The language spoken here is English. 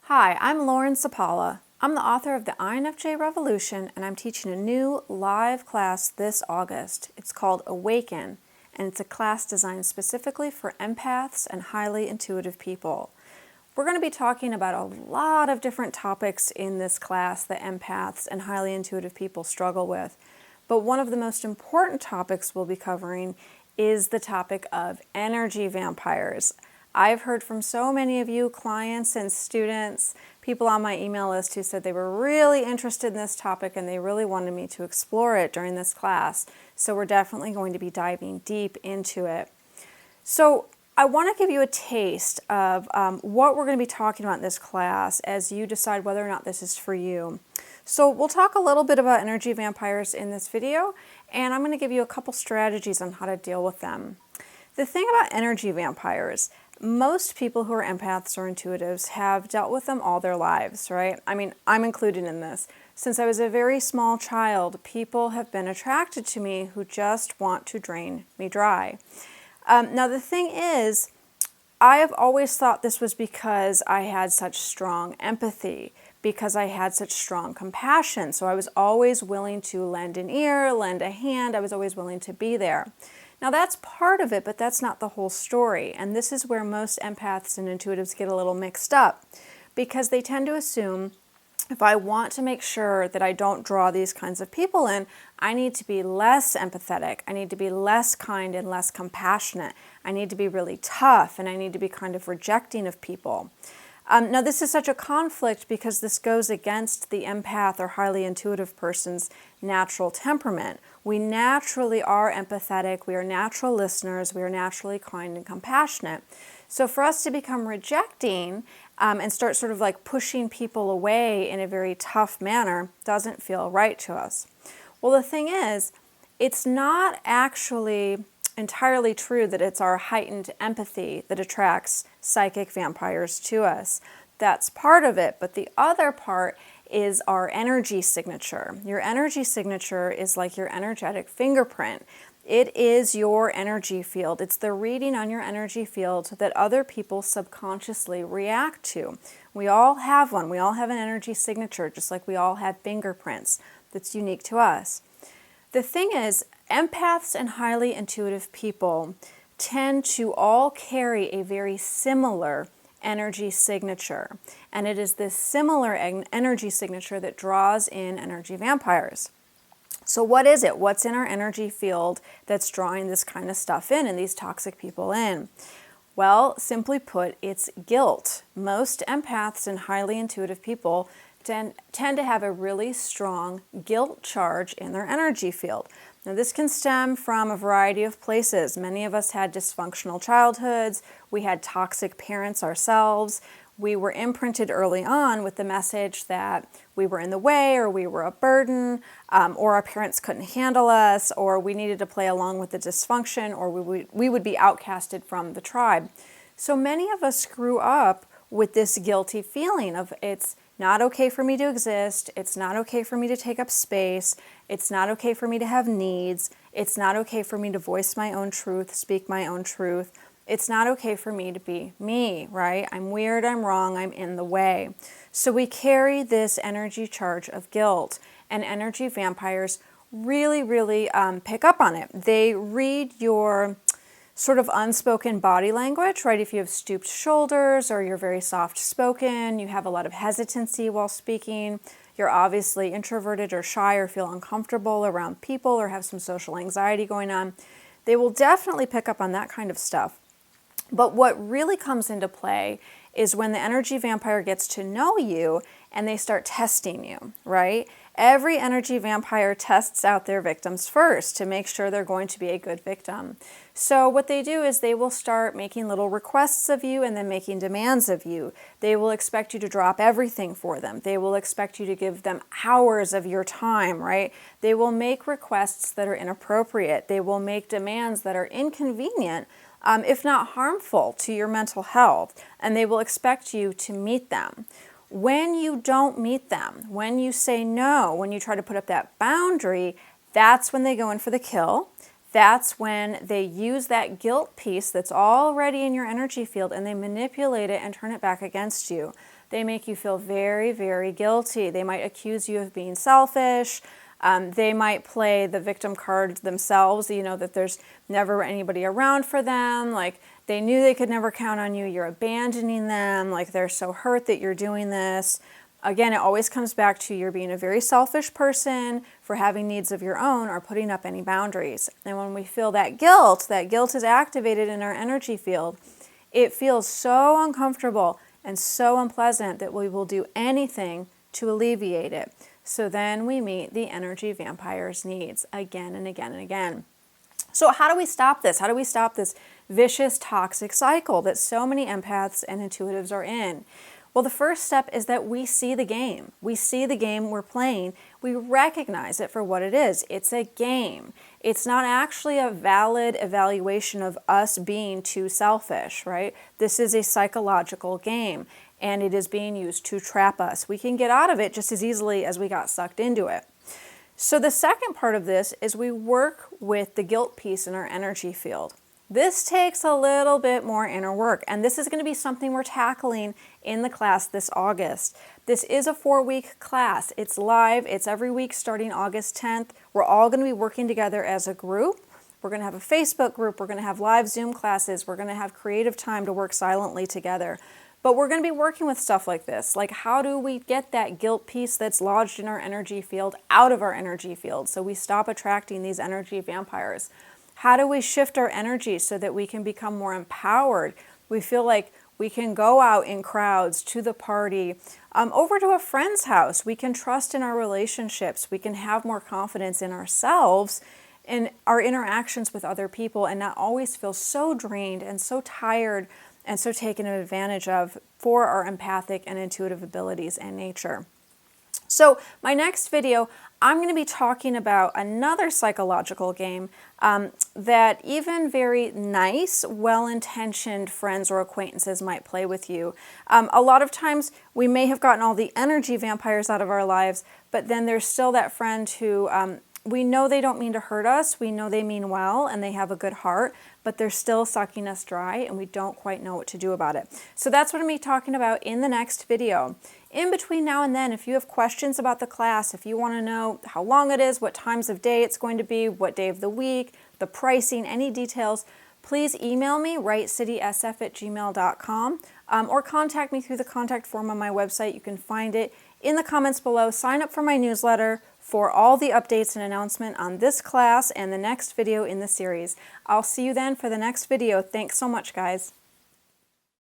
Hi, I'm Lauren Sapala. I'm the author of the INFJ Revolution, and I'm teaching a new live class this August. It's called AWAKEN, and it's a class designed specifically for empaths and highly intuitive people. We're going to be talking about a lot of different topics in this class that empaths and highly intuitive people struggle with. But one of the most important topics we'll be covering is the topic of energy vampires. I've heard from so many of you, clients and students, people on my email list who said they were really interested in this topic and they really wanted me to explore it during this class. So we're definitely going to be diving deep into it. So I want to give you a taste of what we're going to be talking about in this class as you decide whether or not this is for you. So we'll talk a little bit about energy vampires in this video, and I'm going to give you a couple strategies on how to deal with them. The thing about energy vampires, most people who are empaths or intuitives have dealt with them all their lives, right? I mean, I'm included in this. Since I was a very small child, people have been attracted to me who just want to drain me dry. Now, the thing is, I have always thought this was because I had such strong empathy, because I had such strong compassion. So I was always willing to lend an ear, lend a hand. I was always willing to be there. Now that's part of it, but that's not the whole story. And this is where most empaths and intuitives get a little mixed up, because they tend to assume if I want to make sure that I don't draw these kinds of people in, I need to be less empathetic. I need to be less kind and less compassionate. I need to be really tough, and I need to be kind of rejecting of people. Now this is such a conflict because this goes against the empath or highly intuitive person's natural temperament. We naturally are empathetic, we are natural listeners, we are naturally kind and compassionate. So for us to become rejecting and start sort of like pushing people away in a very tough manner doesn't feel right to us. Well, the thing is, it's not actually entirely true that it's our heightened empathy that attracts psychic vampires to us. That's part of it, but the other part is our energy signature. Your energy signature is like your energetic fingerprint. It is your energy field. It's the reading on your energy field that other people subconsciously react to. We all have one. We all have an energy signature, just like we all have fingerprints that's unique to us. The thing is, empaths and highly intuitive people tend to all carry a very similar energy signature. And it is this similar energy signature that draws in energy vampires. So what is it? What's in our energy field that's drawing this kind of stuff in and these toxic people in? Well, simply put, it's guilt. Most empaths and highly intuitive people tend to have a really strong guilt charge in their energy field. Now, this can stem from a variety of places. Many of us had dysfunctional childhoods. We had toxic parents ourselves. We were imprinted early on with the message that we were in the way, or we were a burden, or our parents couldn't handle us, or we needed to play along with the dysfunction, or we would be outcasted from the tribe. So many of us grew up with this guilty feeling of it's not okay for me to exist, it's not okay for me to take up space, it's not okay for me to have needs, it's not okay for me to voice my own truth, speak my own truth, it's not okay for me to be me, right? I'm weird, I'm wrong, I'm in the way. So we carry this energy charge of guilt, and energy vampires really pick up on it. They read your sort of unspoken body language, right? If you have stooped shoulders or you're very soft-spoken, you have a lot of hesitancy while speaking, you're obviously introverted or shy or feel uncomfortable around people or have some social anxiety going on, they will definitely pick up on that kind of stuff. But what really comes into play is when the energy vampire gets to know you and they start testing you, right? Every energy vampire tests out their victims first to make sure they're going to be a good victim. So what they do is they will start making little requests of you and then making demands of you. They will expect you to drop everything for them. They will expect you to give them hours of your time, right? They will make requests that are inappropriate. They will make demands that are inconvenient, if not harmful to your mental health, and they will expect you to meet them. When you don't meet them, when you say no, when you try to put up that boundary, that's when they go in for the kill. that's when they use that guilt piece that's already in your energy field and they manipulate it and turn it back against you. They make you feel very, very guilty. They might accuse you of being selfish. They might play the victim card themselves, that there's never anybody around for them. Like they knew they could never count on you. You're abandoning them. Like they're so hurt that you're doing this. Again, it always comes back to you're being a very selfish person for having needs of your own or putting up any boundaries. And when we feel that guilt is activated in our energy field. It feels so uncomfortable and so unpleasant that we will do anything to alleviate it. So then we meet the energy vampire's needs again and again and again. So how do we stop this? How do we stop this vicious, toxic cycle that so many empaths and intuitives are in? Well, the first step is that we see the game. We see the game we're playing. We recognize it for what it is. It's a game. It's not actually a valid evaluation of us being too selfish, right? This is a psychological game, and it is being used to trap us. We can get out of it just as easily as we got sucked into it. So the second part of this is we work with the guilt piece in our energy field. This takes a little bit more inner work, and this is going to be something we're tackling in the class this August. This is a 4-week class. It's live. It's every week starting August 10th. We're all going to be working together as a group. We're going to have a Facebook group. We're going to have live Zoom classes. We're going to have creative time to work silently together. But we're going to be working with stuff like this. Like, how do we get that guilt piece that's lodged in our energy field out of our energy field so we stop attracting these energy vampires? How do we shift our energy so that we can become more empowered? We feel like we can go out in crowds to the party, over to a friend's house. We can trust in our relationships. We can have more confidence in ourselves in our interactions with other people and not always feel so drained and so tired and so taken advantage of for our empathic and intuitive abilities and nature. So my next video, I'm going to be talking about another psychological game that even very nice, well-intentioned friends or acquaintances might play with you. A lot of times we may have gotten all the energy vampires out of our lives, but then there's still that friend who we know they don't mean to hurt us, we know they mean well and they have a good heart, but they're still sucking us dry and we don't quite know what to do about it. So that's what I'm going to be talking about in the next video. In between now and then, if you have questions about the class, if you want to know how long it is, what times of day it's going to be, what day of the week, the pricing, any details, please email me, writecitysf@gmail.com, or contact me through the contact form on my website. You can find it in the comments below. Sign up for my newsletter for all the updates and announcement on this class and the next video in the series. I'll see you then for the next video. Thanks so much, guys.